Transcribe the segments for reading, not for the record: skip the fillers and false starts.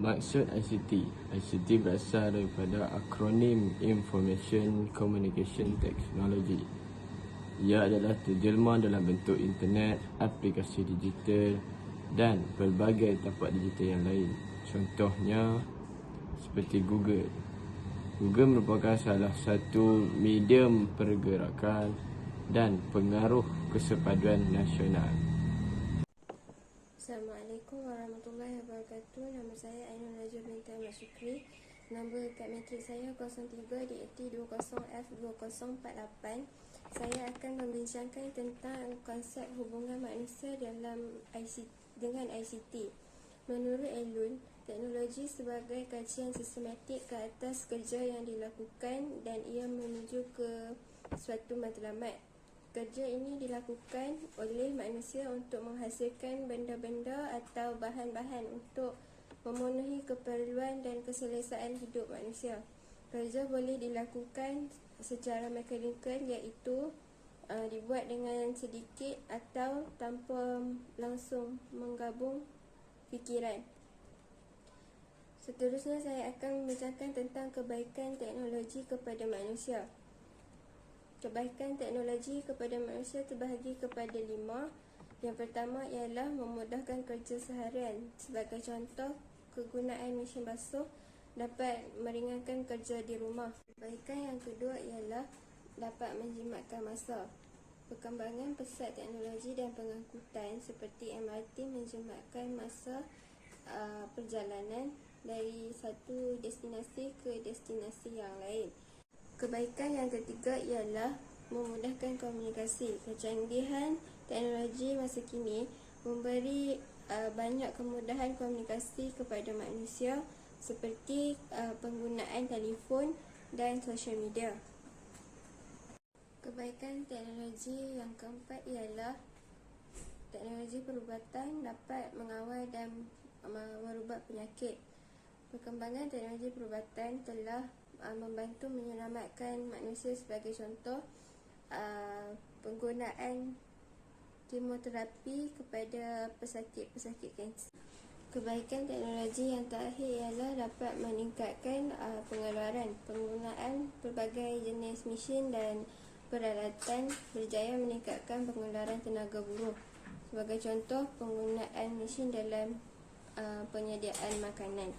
Maksud ICT. ICT berasal daripada akronim Information Communication Technology. Ia adalah terjelma dalam bentuk internet, aplikasi digital dan pelbagai tapak digital yang lain. Contohnya seperti Google. Google merupakan salah satu medium pergerakan dan pengaruh kesepaduan nasional. Assalamualaikum warahmatullahi wabarakatuh. Nama saya Ainul Najwa binti Ahmad Syukri. Nombor kad matrik saya 03 DAT 20F2048. Saya akan membincangkan tentang konsep hubungan manusia dengan ICT. Menurut Elun, teknologi sebagai kajian sistematik ke atas kerja yang dilakukan dan ia menuju ke suatu matlamat. Kerja ini dilakukan oleh manusia untuk menghasilkan benda-benda atau bahan-bahan untuk memenuhi keperluan dan keselesaan hidup manusia. Kerja boleh dilakukan secara mekanikal, iaitu dibuat dengan sedikit atau tanpa langsung menggabung fikiran. Seterusnya saya akan membincangkan tentang kebaikan teknologi kepada manusia. Kebaikan teknologi kepada manusia terbahagi kepada 5. Yang pertama ialah memudahkan kerja seharian. Sebagai contoh, kegunaan mesin basuh dapat meringankan kerja di rumah. Kebaikan yang kedua ialah dapat menjimatkan masa. Perkembangan pesat teknologi dan pengangkutan seperti MRT menjimatkan masa perjalanan dari satu destinasi ke destinasi yang lain. Kebaikan yang ketiga ialah memudahkan komunikasi. Kecanggihan teknologi masa kini memberi banyak kemudahan komunikasi kepada manusia seperti penggunaan telefon dan sosial media. Kebaikan teknologi yang keempat ialah teknologi perubatan dapat mengawal dan merubat penyakit. Perkembangan teknologi perubatan telah membantu menyelamatkan manusia. Sebagai contoh, penggunaan kemoterapi kepada pesakit-pesakit kanser. Kebaikan teknologi yang terakhir ialah dapat meningkatkan pengeluaran. Penggunaan pelbagai jenis mesin dan peralatan berjaya meningkatkan pengeluaran tenaga buruh. Sebagai contoh, penggunaan mesin dalam penyediaan makanan.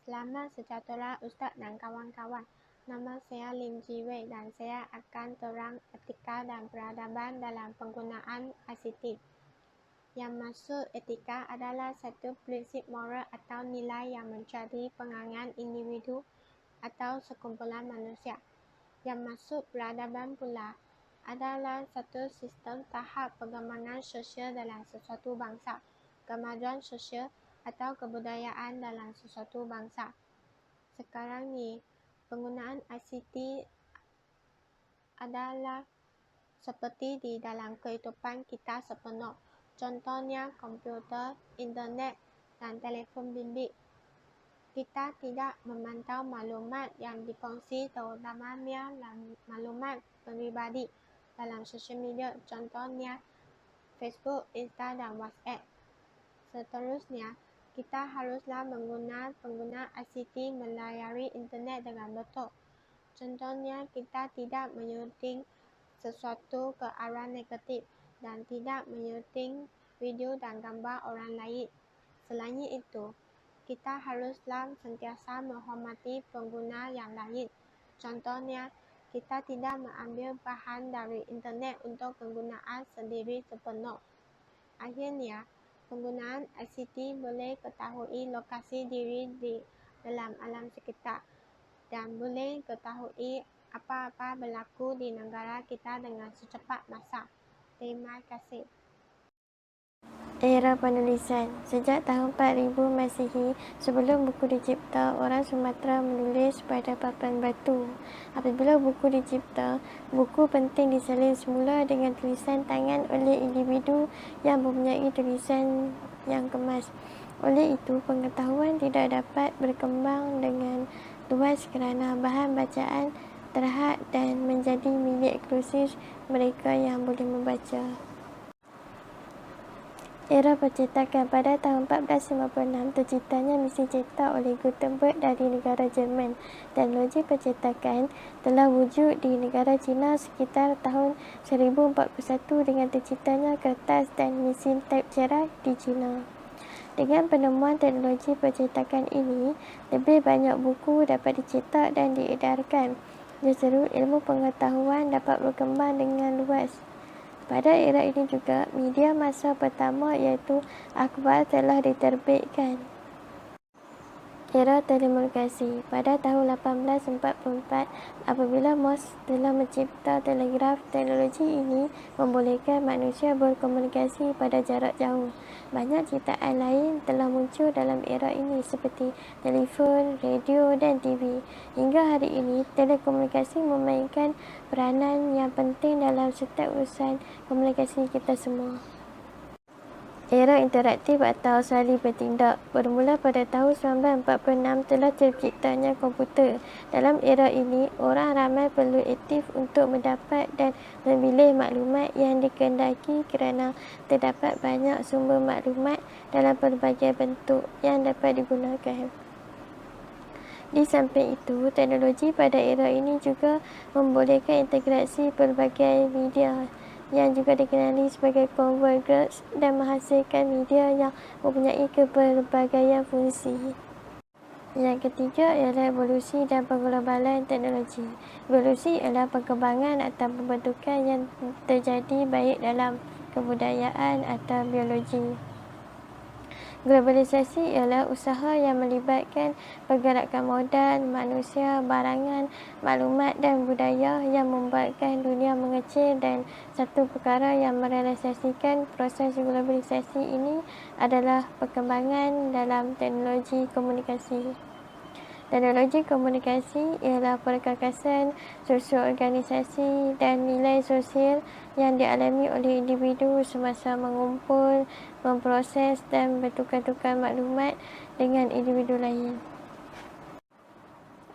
Selamat sejahtera Ustaz dan kawan-kawan. Nama saya Lim Ji Wei dan saya akan terang etika dan peradaban dalam penggunaan ICT. Yang maksud etika adalah satu prinsip moral atau nilai yang menjadi pegangan individu atau sekumpulan manusia. Yang maksud peradaban pula adalah satu sistem tahap perkembangan sosial dalam sesuatu bangsa, kemajuan sosial atau kebudayaan dalam sesuatu bangsa. Sekarang ni, penggunaan ICT adalah seperti di dalam kehidupan kita sepenuh. Contohnya komputer, internet dan telefon bimbit. Kita tidak memantau maklumat yang dikongsi, terutamanya maklumat peribadi dalam sosial media, contohnya Facebook, Insta dan WhatsApp. Seterusnya, kita haruslah pengguna ICT melayari internet dengan betul. Contohnya, kita tidak menyunting sesuatu ke arah negatif dan tidak menyunting video dan gambar orang lain. Selain itu, kita haruslah sentiasa menghormati pengguna yang lain. Contohnya, kita tidak mengambil bahan dari internet untuk penggunaan sendiri sepenuh. Akhirnya, penggunaan ICT boleh ketahui lokasi diri di dalam alam sekitar dan boleh ketahui apa-apa berlaku di negara kita dengan secepat masa. Terima kasih. Era penulisan. Sejak tahun 4000 Masihi, sebelum buku dicipta, orang Sumatera menulis pada papan batu. Apabila buku dicipta, buku penting disalin semula dengan tulisan tangan oleh individu yang mempunyai tulisan yang kemas. Oleh itu, pengetahuan tidak dapat berkembang dengan luas kerana bahan bacaan terhad dan menjadi milik eksklusif mereka yang boleh membaca. Era percetakan pada tahun 1456, terciptanya mesin cetak oleh Gutenberg dari negara Jerman. Teknologi percetakan telah wujud di negara China sekitar tahun 1041 dengan terciptanya kertas dan mesin taip cerak di China. Dengan penemuan teknologi percetakan ini, lebih banyak buku dapat dicetak dan diedarkan. Justru ilmu pengetahuan dapat berkembang dengan luas. Pada era ini juga, media masa pertama iaitu akhbar telah diterbitkan. Era telekomunikasi pada tahun 1844, apabila Morse telah mencipta telegraf, teknologi ini membolehkan manusia berkomunikasi pada jarak jauh. Banyak ciptaan lain telah muncul dalam era ini seperti telefon, radio dan TV. Hingga hari ini, telekomunikasi memainkan peranan yang penting dalam setiap urusan komunikasi kita semua. Era interaktif atau salin bertindak bermula pada tahun 1946 telah terciptanya komputer. Dalam era ini, orang ramai perlu aktif untuk mendapat dan memilih maklumat yang dikehendaki kerana terdapat banyak sumber maklumat dalam pelbagai bentuk yang dapat digunakan. Di samping itu, teknologi pada era ini juga membolehkan integrasi pelbagai media yang juga dikenali sebagai convergence dan menghasilkan media yang mempunyai kepelbagaian fungsi. Yang ketiga ialah evolusi dan pengglobalan teknologi. Evolusi ialah perkembangan atau pembentukan yang terjadi baik dalam kebudayaan atau biologi. Globalisasi ialah usaha yang melibatkan pergerakan modal, manusia, barangan, maklumat dan budaya yang membuatkan dunia mengecil, dan satu perkara yang merealisasikan proses globalisasi ini adalah perkembangan dalam teknologi komunikasi. Teknologi komunikasi ialah perkakasan sosio-organisasi dan nilai sosial yang dialami oleh individu semasa mengumpul, memproses dan bertukar-tukar maklumat dengan individu lain.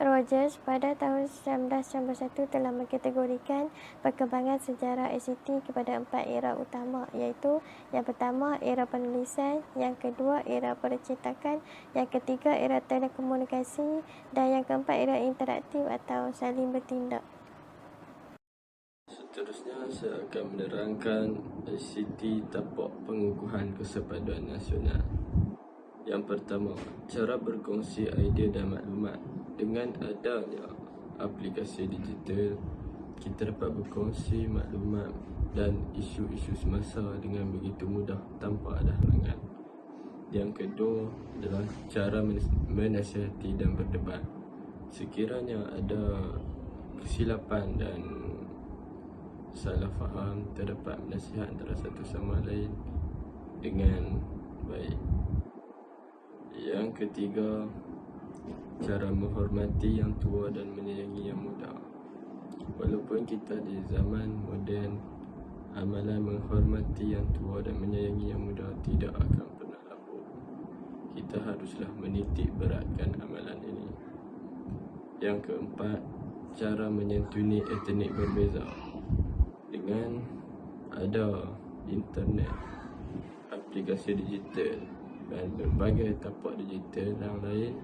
Rogers pada tahun 1991 telah mengkategorikan perkembangan sejarah ICT kepada 4 era utama, iaitu yang pertama era penulisan, yang kedua era percetakan, yang ketiga era telekomunikasi, dan yang keempat era interaktif atau saling bertindak. Seterusnya saya akan menerangkan ICT tapak pengukuhan kesepaduan nasional. Yang pertama, cara berkongsi idea dan maklumat. Dengan adanya aplikasi digital, kita dapat berkongsi maklumat dan isu-isu semasa dengan begitu mudah tanpa ada halangan. Yang kedua adalah cara menasihati dan berdebat. Sekiranya ada kesilapan dan salah faham, terdapat nasihat antara satu sama lain dengan baik. Yang ketiga, cara menghormati yang tua dan menyayangi yang muda. Walaupun kita di zaman moden, amalan menghormati yang tua dan menyayangi yang muda tidak akan pernah lapuk. Kita haruslah menitik beratkan amalan ini. Yang keempat, cara menyantuni etnik berbeza. Dengan ada internet, aplikasi digital dan berbagai tapak digital yang lain,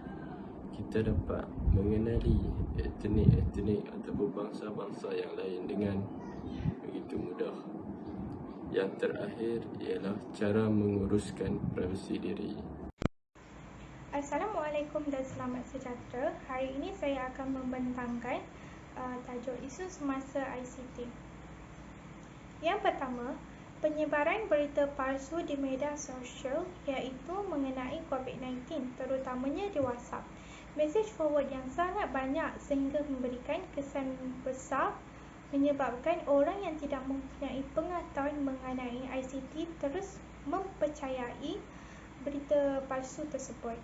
kita dapat mengenali etnik-etnik atau bangsa-bangsa yang lain dengan begitu mudah. Yang terakhir ialah cara menguruskan privasi diri. Assalamualaikum dan selamat sejahtera. Hari ini saya akan membentangkan tajuk isu semasa ICT. Yang pertama, penyebaran berita palsu di media sosial, iaitu mengenai COVID-19, terutamanya di WhatsApp. Message forward yang sangat banyak sehingga memberikan kesan besar, menyebabkan orang yang tidak mempunyai pengetahuan mengenai ICT terus mempercayai berita palsu tersebut.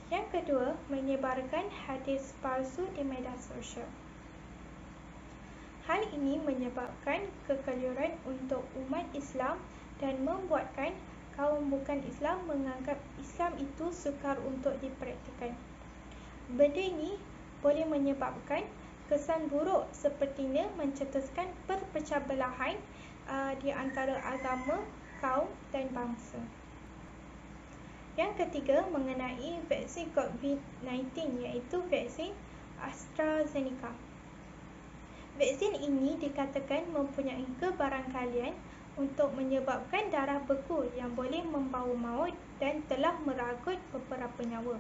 Yang kedua, menyebarkan hadis palsu di media sosial. Hal ini menyebabkan kekeliruan untuk umat Islam dan membuatkan kaum bukan Islam menganggap Islam itu sukar untuk dipraktikkan. Benda ini boleh menyebabkan kesan buruk sepertinya mencetuskan perpecah belahan di antara agama, kaum dan bangsa. Yang ketiga mengenai vaksin COVID-19 iaitu vaksin AstraZeneca. Vaksin ini dikatakan mempunyai kebarangkalian untuk menyebabkan darah beku yang boleh membawa maut dan telah meragut beberapa nyawa.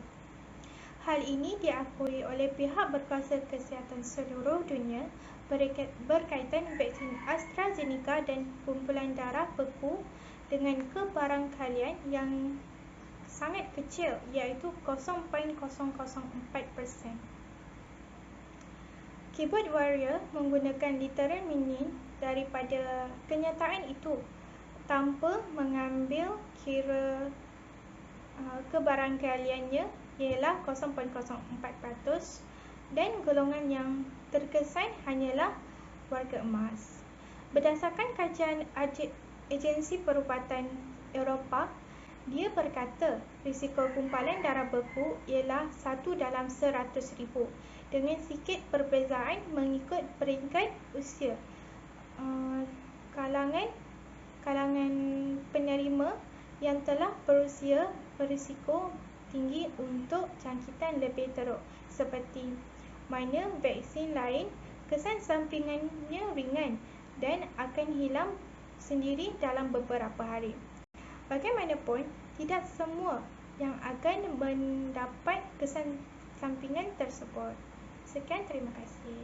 Hal ini diakui oleh pihak berkuasa kesihatan seluruh dunia berkaitan vaksin AstraZeneca dan kumpulan darah beku dengan kebarangkalian yang sangat kecil iaitu 0.004%. Keyboard warrior menggunakan literal meaning daripada kenyataan itu tanpa mengambil kira kebarangkaliannya ialah 0.04% dan golongan yang terkesan hanyalah warga emas. Berdasarkan kajian Agensi Perubatan Eropah, dia berkata risiko gumpalan darah beku ialah 1 dalam 100,000 dengan sikit perbezaan mengikut peringkat usia. Kalangan penerima yang telah berusia berisiko tinggi untuk jangkitan lebih teruk seperti mana vaksin lain kesan sampingannya ringan dan akan hilang sendiri dalam beberapa hari. Bagaimanapun, tidak semua yang akan mendapat kesan sampingan tersebut. Sekian, terima kasih.